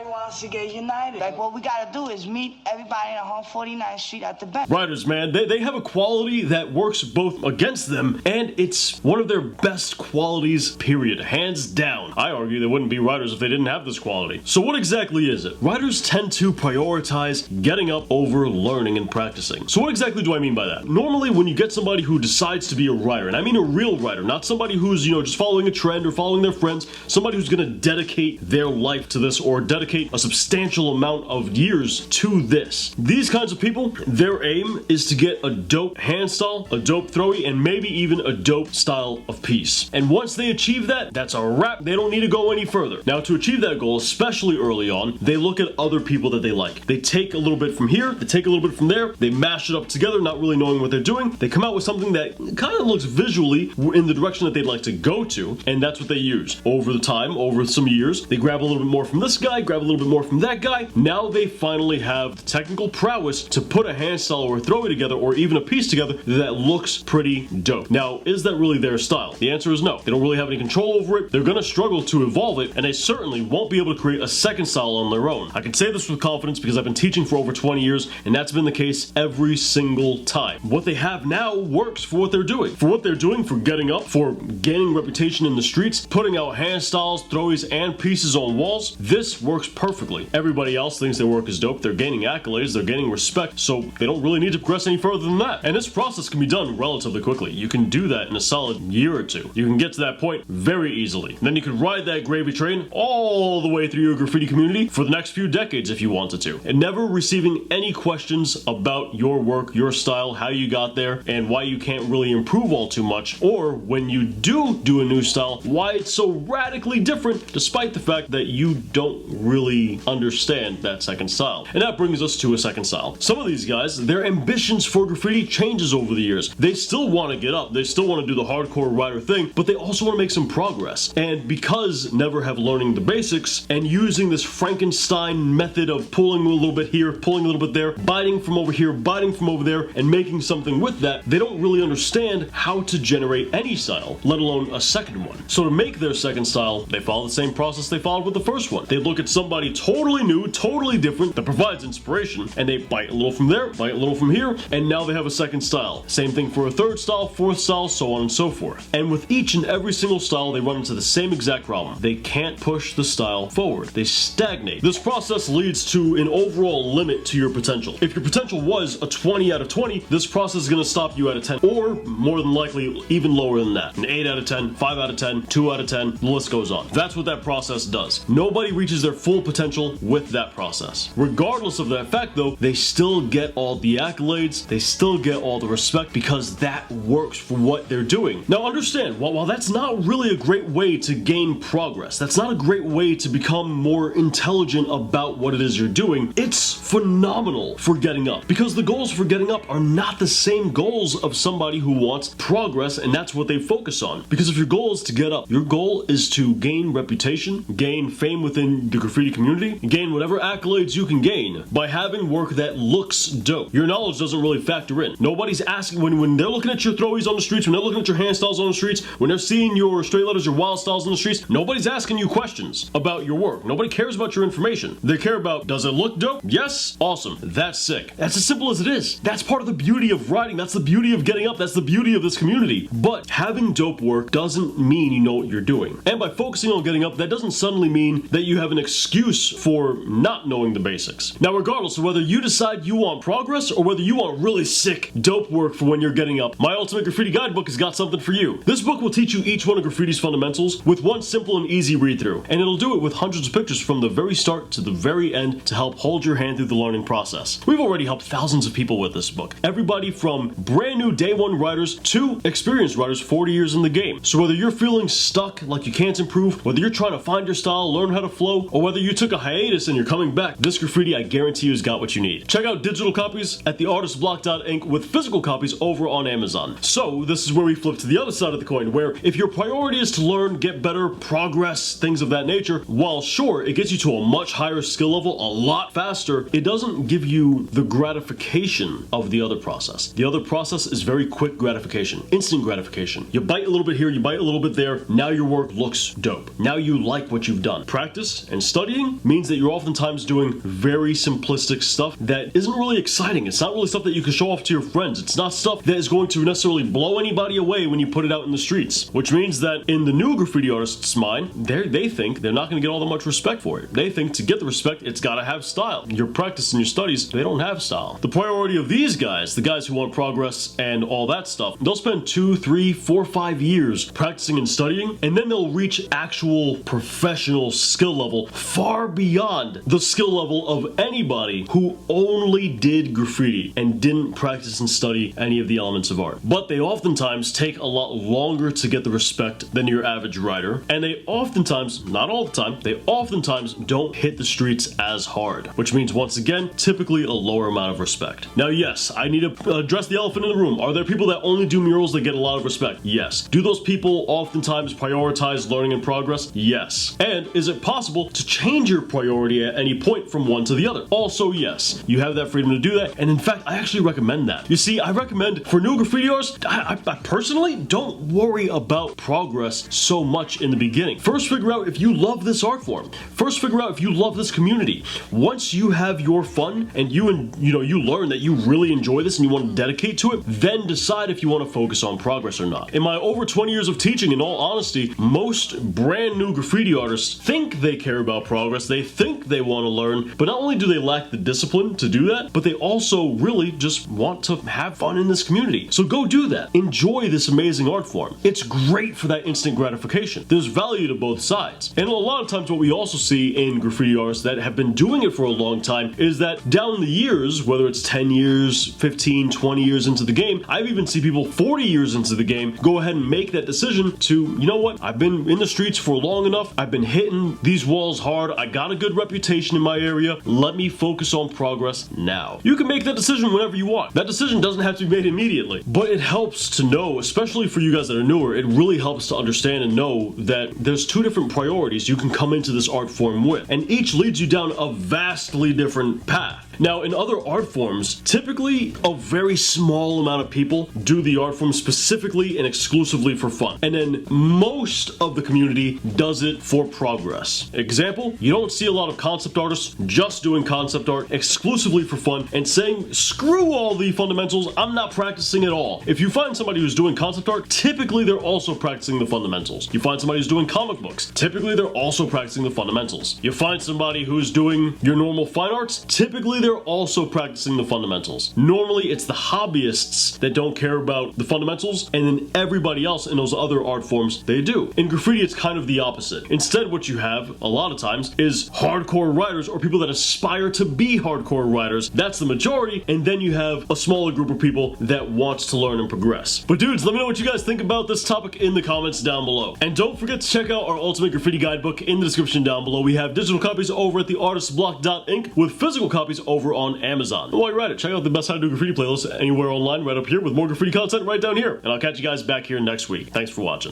everybody wants to get united. Like, what we gotta do is meet everybody on 149th Street at the bench. Writers, man, they have a quality that works both against them, and it's one of their best qualities, period. Hands down. I argue they wouldn't be writers if they didn't have this quality. So what exactly is it? Writers tend to prioritize getting up over learning and practicing. So what exactly do I mean by that? Normally, when you get somebody who decides to be a writer, and I mean a real writer, not somebody who's, just following a trend or following their friends, somebody who's gonna dedicate their life to this or dedicate a substantial amount of years to this. These kinds of people, their aim is to get a dope hand style, a dope throwy, and maybe even a dope style of piece. And once they achieve that, that's a wrap. They don't need to go any further. Now, to achieve that goal, especially early on, they look at other people that they like. They take a little bit from here, they take a little bit from there, they mash it up together, not really knowing what they're doing. They come out with something that kind of looks visually in the direction that they'd like to go to, and that's what they use. Over the time, over some years, they grab a little bit more from this guy, grab a little bit more from that guy. Now they finally have the technical prowess to put a hand style or a throwy together, or even a piece together that looks pretty dope. Now, is that really their style? The answer is no. They don't really have any control over it. They're gonna struggle to evolve it, and they certainly won't be able to create a second style on their own. I can say this with confidence because I've been teaching for over 20 years, and that's been the case every single time. What they have now works for what they're doing. For what they're doing, for getting up, for gaining reputation in the streets, putting out hand styles, throwies, and pieces on walls, this works perfectly. Everybody else thinks their work is dope. They're gaining accolades, they're gaining respect, so they don't really need to progress any further than that. And this process can be done relatively quickly. You can do that in a solid year or two. You can get to that point very easily. Then you can ride that gravy train all the way through your graffiti community for the next few decades if you wanted to. And never receiving any questions about your work, your style, how you got there, and why you can't really improve all too much, or when you do a new style, why it's so radically different despite the fact that you don't really understand that second style. And that brings us to a second style. Some of these guys, their ambitions for graffiti changes over the years. They still want to get up, they still want to do the hardcore writer thing, but they also want to make some progress. And because never have learning the basics and using this Frankenstein method of pulling a little bit here, pulling a little bit there, biting from over here, biting from over there, and making something with that, they don't really understand how to generate any style, let alone a second one. So to make their second style, they follow the same process they followed with the first one. They look at somebody totally new, totally different, that provides inspiration, and they bite a little from there, bite a little from here, and now they have a second style. Same thing for a third style, fourth style, so on and so forth. And with each and every single style, they run into the same exact problem. They can't push the style forward. They stagnate. This process leads to an overall limit to your potential. If your potential was a 20 out of 20, this process is going to stop you at a 10, or more than likely even lower than that. An 8 out of 10, 5 out of 10, 2 out of 10, the list goes on. That's what that process does. Nobody reaches their full potential with that process. Regardless of that fact though, they still get all the accolades, they still get all the respect because that works for what they're doing. Now understand, while that's not really a great way to gain progress, that's not a great way to become more intelligent about what it is you're doing, it's phenomenal for getting up. Because the goals for getting up are not the same goals of somebody who wants progress, and that's what they focus on. Because if your goal is to get up, your goal is to gain reputation, gain fame within the graffiti community, gain whatever accolades you can gain by having work that looks dope. Your knowledge doesn't really factor in. Nobody's asking, when they're looking at your throwies on the streets, when they're looking at your hand styles on the streets, when they're seeing your straight letters, your wild styles on the streets, nobody's asking you questions about your work. Nobody cares about your information. They care about, does it look dope? Yes? Awesome. That's sick. That's as simple as it is. That's part of the beauty of writing. That's the beauty of getting up. That's the beauty of this community. But having dope work doesn't mean you know what you're doing. And by focusing on getting up, that doesn't suddenly mean that you have an excuse for not knowing the basics. Now, regardless of whether you decide you want progress or whether you want really sick, dope work for when you're getting up, my Ultimate Graffiti Guidebook has got something for you. This book will teach you each one of graffiti's fundamentals with one simple and easy read-through, and it'll do it with hundreds of pictures from the very start to the very end to help hold your hand through the learning process. We've already helped thousands of people with this book. Everybody from brand new day one writers to experienced writers 40 years in the game. So whether you're feeling stuck, like you can't improve, whether you're trying to find your style, learn how to flow, or whether you took a hiatus and you're coming back, this graffiti, I guarantee you, has got what you need. Check out digital copies at theartistblock.inc with physical copies over on Amazon. So this is where we flip to the other side of the coin, where if your priority is to learn, get better, progress, things of that nature, while sure, it gets you to a much higher skill level a lot faster, it doesn't give you the gratification of the other process. The other process is very quick gratification, instant gratification. You bite a little bit here, you bite a little bit there, now your work looks dope. Now you like what you've done. Practice and study studying means that you're oftentimes doing very simplistic stuff that isn't really exciting. It's not really stuff that you can show off to your friends. It's not stuff that is going to necessarily blow anybody away when you put it out in the streets, which means that in the new graffiti artist's mind, they think they're not going to get all that much respect for it. They think to get the respect, it's got to have style. Your practice and your studies, they don't have style. The priority of these guys, the guys who want progress and all that stuff, they'll spend 2, 3, 4, 5 years practicing and studying, and then they'll reach actual professional skill level far beyond the skill level of anybody who only did graffiti and didn't practice and study any of the elements of art. But they oftentimes take a lot longer to get the respect than your average writer, and they oftentimes, not all the time, they oftentimes don't hit the streets as hard, which means once again, typically a lower amount of respect. Now yes, I need to address the elephant in the room. Are there people that only do murals that get a lot of respect? Yes. Do those people oftentimes prioritize learning and progress? Yes. And is it possible to change your priority at any point from one to the other? Also yes. You have that freedom to do that, and in fact, I actually recommend that. You see, I recommend for new graffiti artists, I personally don't worry about progress so much in the beginning. First, figure out if you love this art form. First, figure out if you love this community. Once you have your fun and you learn that you really enjoy this and you want to dedicate to it, then decide if you want to focus on progress or not. In my over 20 years of teaching, in all honesty, most brand new graffiti artists think they care about progress, they think they want to learn, but not only do they lack the discipline to do that, but they also really just want to have fun in this community. So go do that. Enjoy this amazing art form. It's great for that instant gratification. There's value to both sides. And a lot of times what we also see in graffiti artists that have been doing it for a long time is that down the years, whether it's 10 years, 15, 20 years into the game, I've even seen people 40 years into the game go ahead and make that decision to, you know what, I've been in the streets for long enough, I've been hitting these walls hard, I got a good reputation in my area, let me focus on progress now. You can make that decision whenever you want. That decision doesn't have to be made immediately, but it helps to know, especially for you guys that are newer, it really helps to understand and know that there's two different priorities you can come into this art form with, and each leads you down a vastly different path. Now, in other art forms, typically a very small amount of people do the art form specifically and exclusively for fun. And then most of the community does it for progress. Example, you don't see a lot of concept artists just doing concept art exclusively for fun and saying, screw all the fundamentals, I'm not practicing at all. If you find somebody who's doing concept art, typically they're also practicing the fundamentals. You find somebody who's doing comic books, typically they're also practicing the fundamentals. You find somebody who's doing your normal fine arts, typically they're also practicing the fundamentals. Normally, it's the hobbyists that don't care about the fundamentals, and then everybody else in those other art forms, they do. In graffiti, it's kind of the opposite. Instead, what you have, a lot of times, is hardcore writers or people that aspire to be hardcore writers. That's the majority, and then you have a smaller group of people that wants to learn and progress. But dudes, let me know what you guys think about this topic in the comments down below. And don't forget to check out our Ultimate Graffiti Guidebook in the description down below. We have digital copies over at theartistblock.inc with physical copies over on Amazon. And while you're at it, check out the best How to Do Graffiti playlist anywhere online right up here with more graffiti content right down here. And I'll catch you guys back here next week. Thanks for watching.